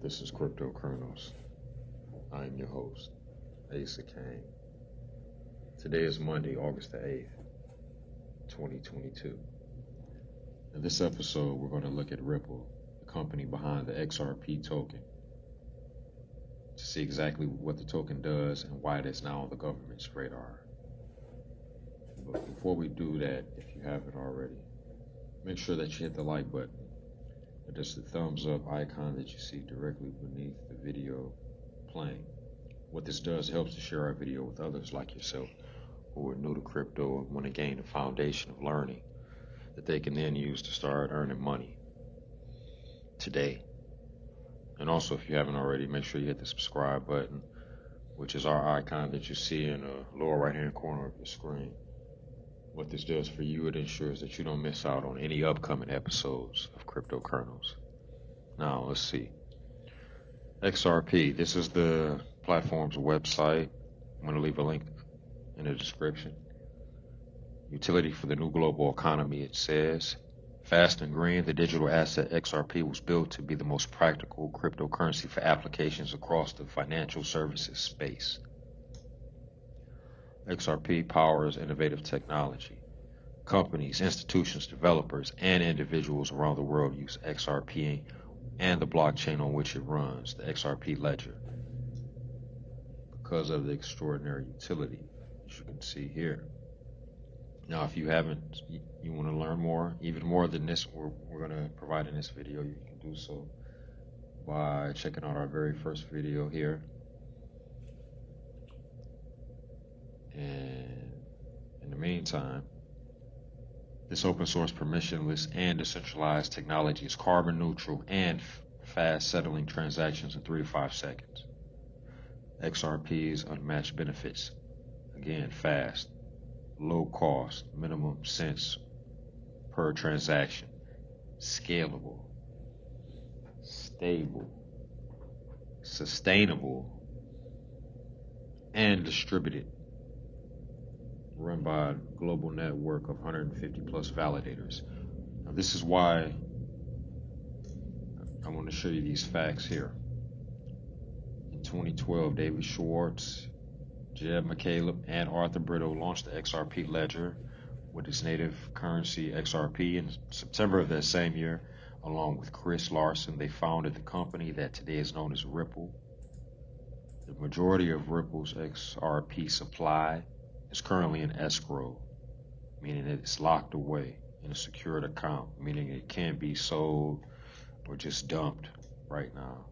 This is Cryptocurrencies. I am your host, Asa Kane. Today is Monday, August the 8th, 2022. In this episode, we're going to look at Ripple, the company behind the XRP token, to see exactly what the token does and why it is now on the government's radar. But before we do that, if you haven't already, make sure that you hit the like button. Just the thumbs up icon that you see directly beneath the video playing. What this does helps to share our video with others like yourself who are new to crypto and want to gain a foundation of learning that they can then use to start earning money today. And also, if you haven't already, make sure you hit the subscribe button, which is our icon that you see in the lower right hand corner of your screen. What this does for you, it ensures that you don't miss out on any upcoming episodes of Cryptocurrencies. Now, let's see. XRP, this is the platform's website. I'm going to leave a link in the description. Utility for the new global economy, it says. Fast and green, the digital asset XRP was built to be the most practical cryptocurrency for applications across the financial services space. XRP powers innovative technology. Companies, institutions, developers, and individuals around the world use XRP and the blockchain on which it runs, the XRP ledger, because of the extraordinary utility, as you can see here. Now, if you haven't, you want to learn more, even more than this, we're going to provide in this video, you can do so by checking out our very first video here. And in the meantime, this open source, permissionless, and decentralized technology is carbon neutral and fast settling transactions in 3 to 5 seconds. XRP's unmatched benefits, again, fast, low cost, minimum cents per transaction, scalable, stable, sustainable, and distributed. Run by a global network of 150 plus validators. Now, this is why I want to show you these facts here. In 2012, David Schwartz, Jeb McCaleb, and Arthur Britto launched the XRP ledger with its native currency XRP. In September of that same year, along with Chris Larson, they founded the company that today is known as Ripple. The majority of Ripple's XRP supply is currently in escrow, meaning it's locked away in a secured account, meaning it can't be sold or just dumped right now.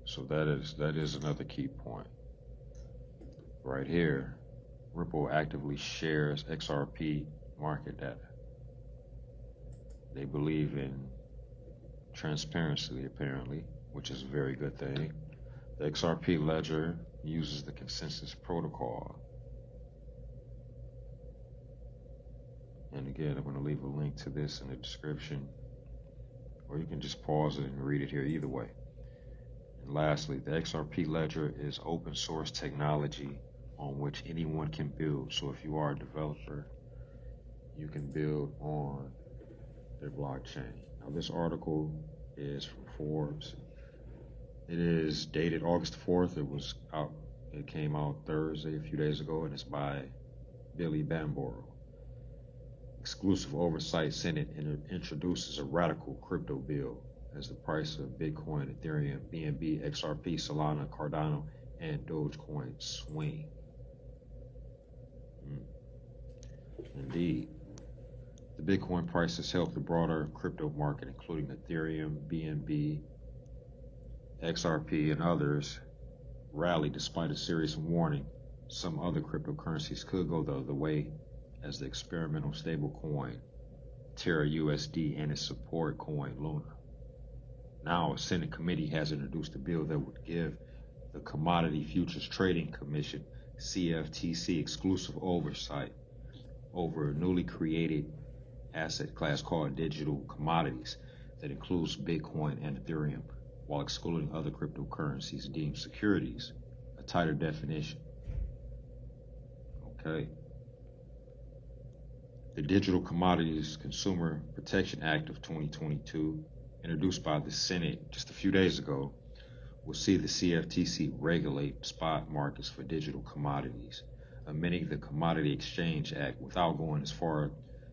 So that is another key point. Right here, Ripple actively shares XRP market data. They believe in transparency, apparently, which is a very good thing. The XRP ledger uses the consensus protocol. And again, I'm going to leave a link to this in the description, or you can just pause it and read it here either way. And lastly, the XRP ledger is open source technology on which anyone can build. So if you are a developer, you can build on their blockchain. Now, this article is from Forbes. It is dated August 4th. It came out Thursday, a few days ago, and it's by Billy Bamboro. Exclusive Oversight Senate introduces a radical crypto bill as the price of Bitcoin, Ethereum, BNB, XRP, Solana, Cardano, and Dogecoin swing. Indeed. The Bitcoin price has helped the broader crypto market, including Ethereum, BNB, XRP, and others, rally despite a serious warning some other cryptocurrencies could go the other way, as the experimental stablecoin Terra USD and its support coin Luna. Now, a Senate committee has introduced a bill that would give the Commodity Futures Trading Commission, CFTC, exclusive oversight over a newly created asset class called digital commodities that includes Bitcoin and Ethereum, while excluding other cryptocurrencies deemed securities, a tighter definition. Okay. The Digital Commodities Consumer Protection Act of 2022 introduced by the Senate just a few days ago, will see the CFTC regulate spot markets for digital commodities, amending the Commodity Exchange Act without going as far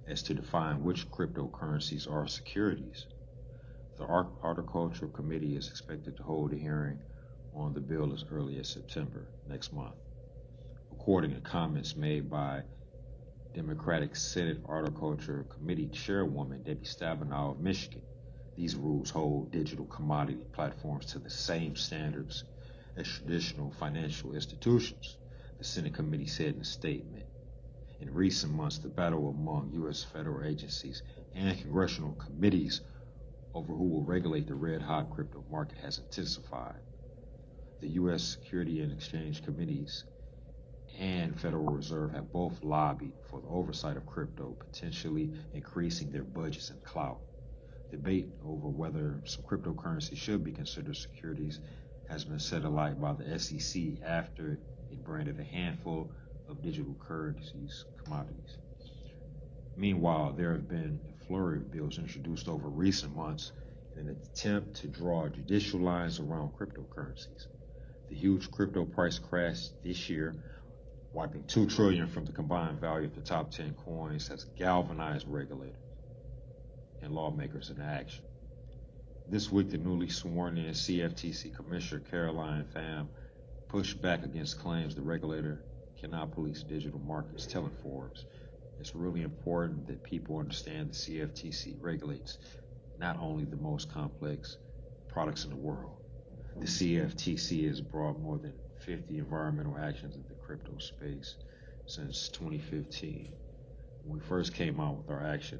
as to define which cryptocurrencies are securities. The Horticultural Committee is expected to hold a hearing on the bill as early as September next month. According to comments made by Democratic Senate Horticulture Committee Chairwoman Debbie Stabenow of Michigan, these rules hold digital commodity platforms to the same standards as traditional financial institutions, the Senate committee said in a statement. In recent months, the battle among U.S. federal agencies and congressional committees over who will regulate the red-hot crypto market has intensified. The U.S. Securities and Exchange Committees and Federal Reserve have both lobbied for the oversight of crypto, potentially increasing their budgets and clout. Debate over whether some cryptocurrency should be considered securities has been set alight by the SEC after it branded a handful of digital currencies commodities. Meanwhile, there have been a flurry of bills introduced over recent months in an attempt to draw judicial lines around cryptocurrencies. The huge crypto price crash this year, wiping $2 trillion from the combined value of the top 10 coins, has galvanized regulators and lawmakers into action. This week, the newly sworn-in CFTC Commissioner Caroline Pham pushed back against claims the regulator cannot police digital markets, telling Forbes, "It's really important that people understand the CFTC regulates not only the most complex products in the world. The CFTC has brought more than 50 environmental actions in the crypto space since 2015. When we first came out with our action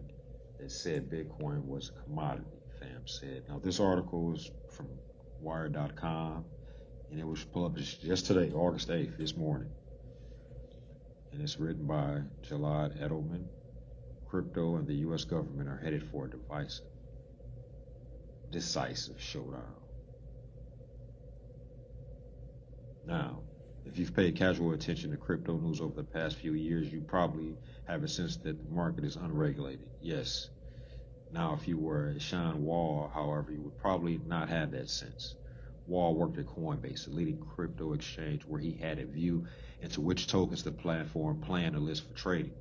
that said Bitcoin was a commodity," Pham said. Now, this article is from Wired.com, and it was published just today, August 8th, this morning. And it's written by Jalad Edelman. Crypto and the U.S. government are headed for a decisive showdown. Now, if you've paid casual attention to crypto news over the past few years, you probably have a sense that the market is unregulated. Yes. Now, if you were Sean Wall, however, you would probably not have that sense. Wall worked at Coinbase, a leading crypto exchange, where he had a view into which tokens the platform planned to list for trading,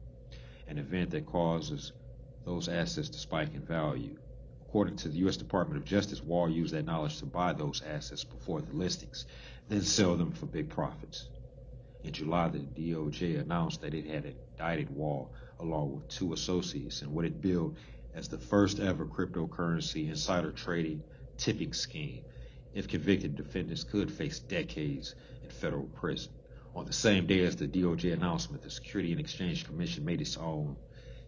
an event that causes those assets to spike in value. According to the U.S. Department of Justice, Wall used that knowledge to buy those assets before the listings, then sell them for big profits. In July, the DOJ announced that it had indicted Wall along with 2 associates in what it billed as the first ever cryptocurrency insider trading tipping scheme. If convicted, defendants could face decades in federal prison. On the same day as the DOJ announcement, the Securities and Exchange Commission made its own.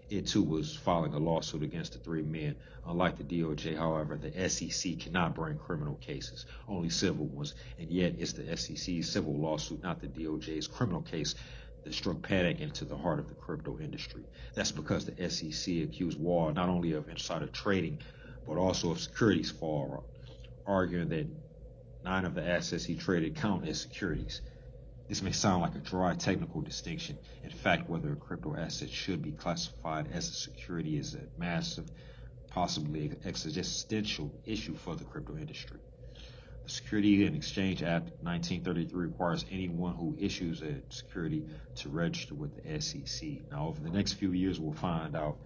It too was filing a lawsuit against the 3 men. Unlike the DOJ, however, the SEC cannot bring criminal cases, only civil ones, and yet it's the SEC's civil lawsuit, not the DOJ's criminal case, that struck panic into the heart of the crypto industry. That's because the SEC accused Wall not only of insider trading, but also of securities fraud, arguing that 9 of the assets he traded count as securities. This may sound like a dry technical distinction. In fact, whether a crypto asset should be classified as a security is a massive, possibly existential issue for the crypto industry. The Securities and Exchange Act 1933 requires anyone who issues a security to register with the SEC. Now, over the next few years, we'll find out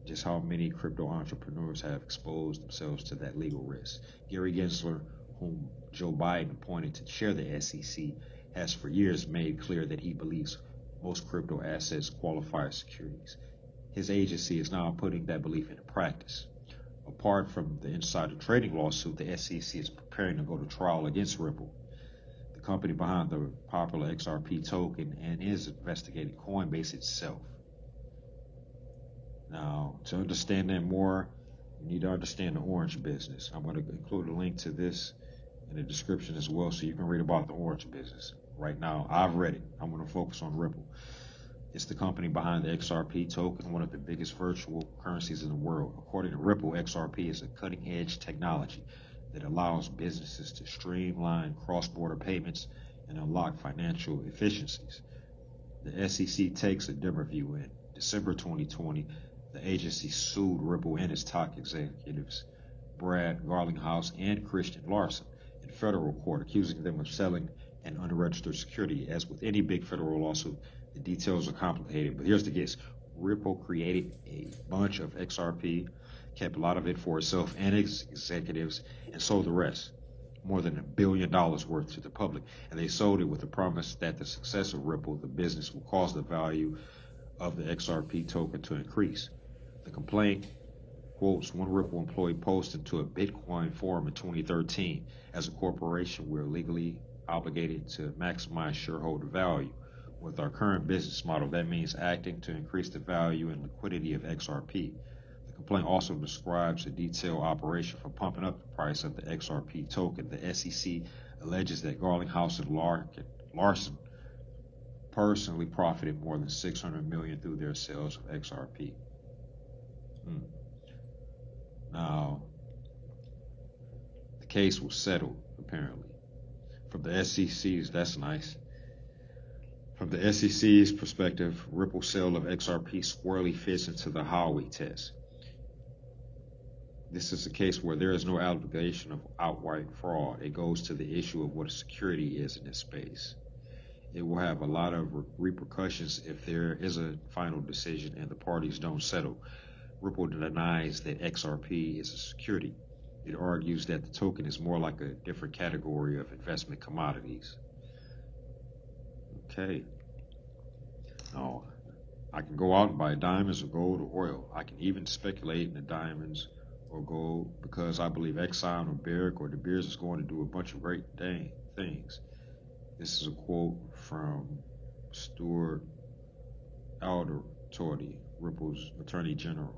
just how many crypto entrepreneurs have exposed themselves to that legal risk. Gary Gensler, whom Joe Biden appointed to chair the SEC, has for years made clear that he believes most crypto assets qualify as securities. His agency is now putting that belief into practice. Apart from the insider trading lawsuit, the SEC is preparing to go to trial against Ripple, the company behind the popular XRP token, and is investigating Coinbase itself. Now, to understand that more, you need to understand the orange business. I'm going to include a link to this in the description as well, so you can read about the orange business. Right now, I've read it. I'm going to focus on Ripple. It's the company behind the XRP token, one of the biggest virtual currencies in the world. According to Ripple, XRP is a cutting-edge technology that allows businesses to streamline cross-border payments and unlock financial efficiencies. The SEC takes a dimmer view. In December 2020, the agency sued Ripple and its top executives, Brad Garlinghouse and Christian Larson in federal court, accusing them of selling an unregistered security. As with any big federal lawsuit, the details are complicated, but here's the gist. Ripple created a bunch of XRP, kept a lot of it for itself and its executives, and sold the rest, more than $1 billion worth, to the public. And they sold it with the promise that the success of Ripple, the business, will cause the value of the XRP token to increase. The complaint quotes one Ripple employee posted to a Bitcoin forum in 2013. As a corporation, we're legally obligated to maximize shareholder value. With our current business model, that means acting to increase the value and liquidity of XRP. The complaint also describes a detailed operation for pumping up the price of the XRP token. The SEC alleges that Garlinghouse and Larson personally profited more than $600 million through their sales of XRP. Now, the case was settled, apparently. From the SEC's, that's nice. From the SEC's perspective, Ripple's sale of XRP squarely fits into the Howey test. This is a case where there is no allegation of outright fraud. It goes to the issue of what a security is in this space. It will have a lot of repercussions if there is a final decision and the parties don't settle. Ripple denies that XRP is a security. It argues that the token is more like a different category of investment commodities. Okay. Now, I can go out and buy diamonds or gold or oil. I can even speculate in the diamonds or gold because I believe Exxon or Barrick or De Beers is going to do a bunch of great things. This is a quote from Stuart Aldertorty, Ripple's Attorney General.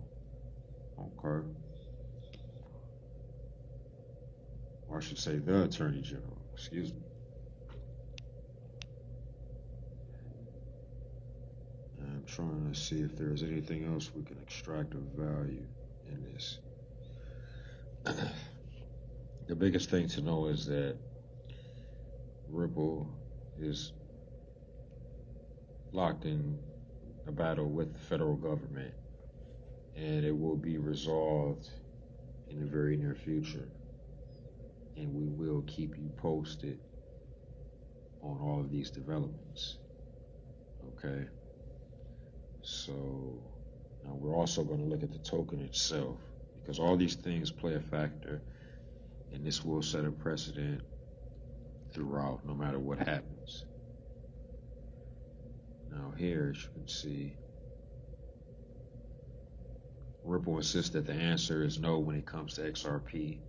Okay. Or I should say the Attorney General. Excuse me. I'm trying to see if there's anything else we can extract of value in this. The biggest thing to know is that Ripple is locked in a battle with the federal government, and it will be resolved in the very near future. And we will keep you posted on all of these developments. Okay? So now we're also going to look at the token itself, because all these things play a factor, and this will set a precedent throughout, no matter what happens. Now here, as you can see, Ripple insists that the answer is no when it comes to XRP.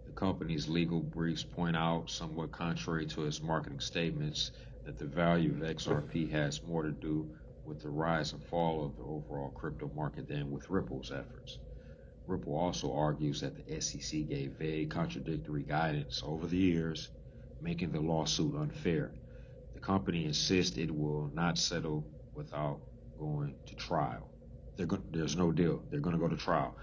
The company's legal briefs point out, somewhat contrary to its marketing statements, that the value of XRP has more to do with the rise and fall of the overall crypto market than with Ripple's efforts. Ripple also argues that the SEC gave vague, contradictory guidance over the years, making the lawsuit unfair. The company insists it will not settle without going to trial. There's no deal. They're going to go to trial.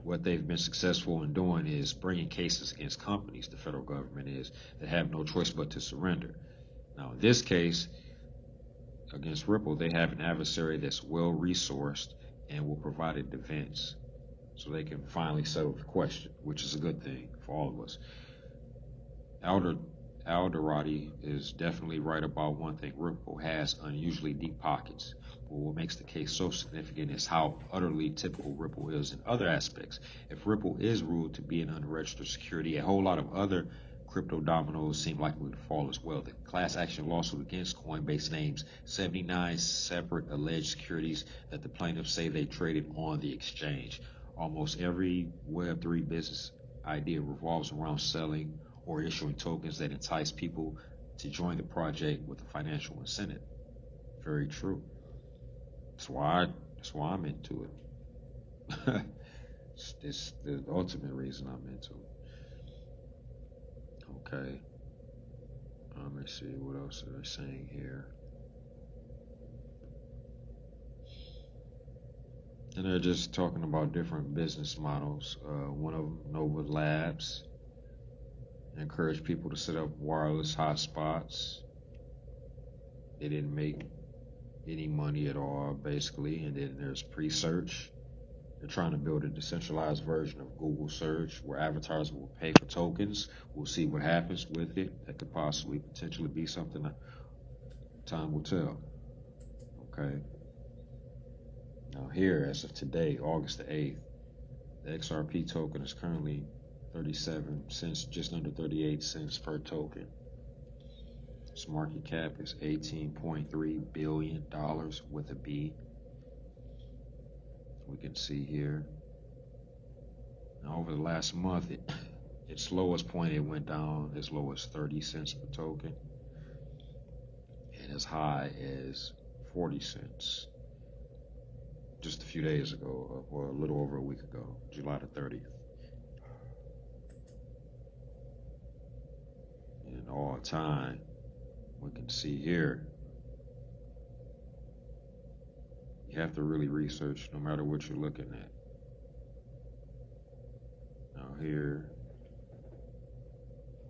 What they've been successful in doing is bringing cases against companies, the federal government is, that have no choice but to surrender. Now, in this case, against Ripple, they have an adversary that's well-resourced and will provide a defense so they can finally settle the question, which is a good thing for all of us. Alderati is definitely right about one thing. Ripple has unusually deep pockets. But what makes the case so significant is how utterly typical Ripple is in other aspects. If Ripple is ruled to be an unregistered security, a whole lot of other crypto dominoes seem likely to fall as well. The class action lawsuit against Coinbase names 79 separate alleged securities that the plaintiffs say they traded on the exchange. Almost every Web3 business idea revolves around selling or issuing tokens that entice people to join the project with a financial incentive. Very true. That's why I'm into it. It's the ultimate reason I'm into it. Okay. Let me see what else are they saying here. And they're just talking about different business models. One of them, Nova Labs, encourage people to set up wireless hotspots. They didn't make any money at all, basically. And then there's Presearch. They're trying to build a decentralized version of Google search where advertisers will pay for tokens. We'll see what happens with it. That could possibly potentially be something that time will tell. Okay. Now here, as of today, August the 8th, the XRP token is currently 37 cents, just under 38 cents per token. Its market cap is $18.3 billion with a B. We can see here. Now over the last month, its lowest point, it went down as low as 30 cents per token and as high as 40 cents just a few days ago, or a little over a week ago, July the 30th. And all time, we can see here, you have to really research no matter what you're looking at. Now here,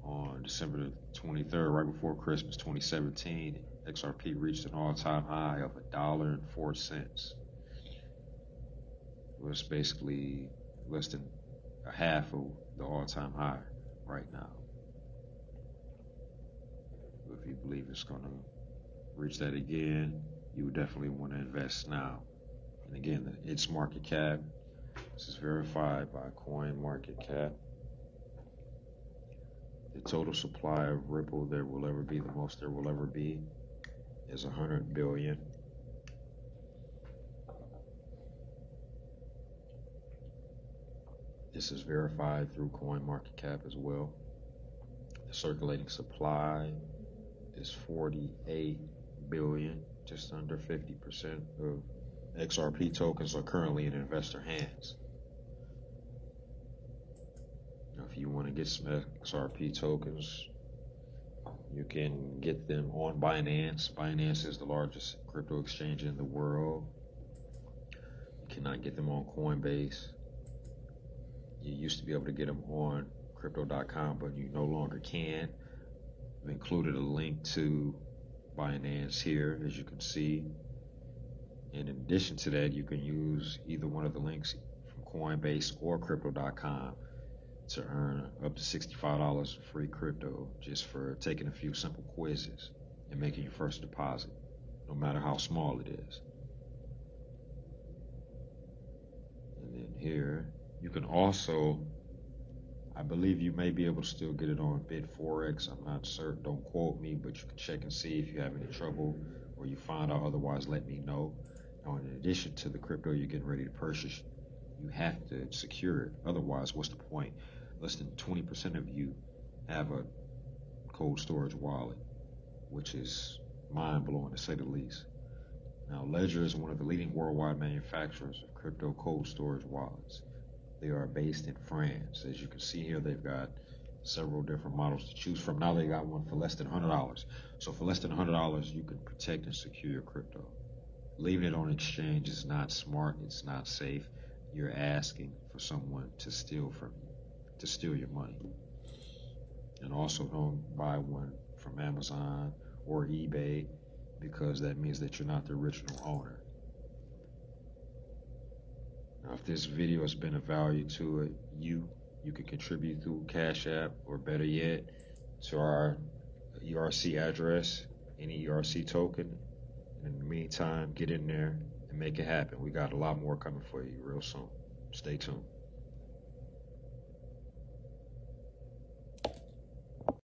on December the 23rd, right before Christmas 2017, XRP reached an all-time high of $1.04. It was basically less than a half of the all-time high right now. If you believe it's going to reach that again, you would definitely want to invest now. And again, its market cap, this is verified by CoinMarketCap. The total supply of Ripple there will ever be, the most there will ever be, is 100 billion. This is verified through CoinMarketCap as well. The circulating supply is 48 billion, just under 50% of XRP tokens are currently in investor hands. Now, if you want to get some XRP tokens, you can get them on Binance. Binance is the largest crypto exchange in the world. You cannot get them on Coinbase. You used to be able to get them on crypto.com, but you no longer can. I've included a link to Binance here, as you can see. In addition to that, you can use either one of the links from Coinbase or crypto.com to earn up to $65 free crypto just for taking a few simple quizzes and making your first deposit, no matter how small it is. And then here, you can also, I believe you may be able to still get it on BitForex. I'm not certain, don't quote me, but you can check and see if you have any trouble or you find out otherwise, let me know. Now, in addition to the crypto you're getting ready to purchase, you have to secure it. Otherwise, what's the point? Less than 20% of you have a cold storage wallet, which is mind-blowing to say the least. Now, Ledger is one of the leading worldwide manufacturers of crypto cold storage wallets. They are based in France. As you can see here, they've got several different models to choose from. Now they got one for less than $100. So for less than $100, you can protect and secure your crypto. Leaving it on exchange is not smart. It's not safe. You're asking for someone to steal from you, to steal your money. And also don't buy one from Amazon or eBay, because that means that you're not the original owner. Now, if this video has been of value to it, you can contribute through Cash App, or better yet, to our ERC address, any ERC token. In the meantime, get in there and make it happen. We got a lot more coming for you real soon. Stay tuned.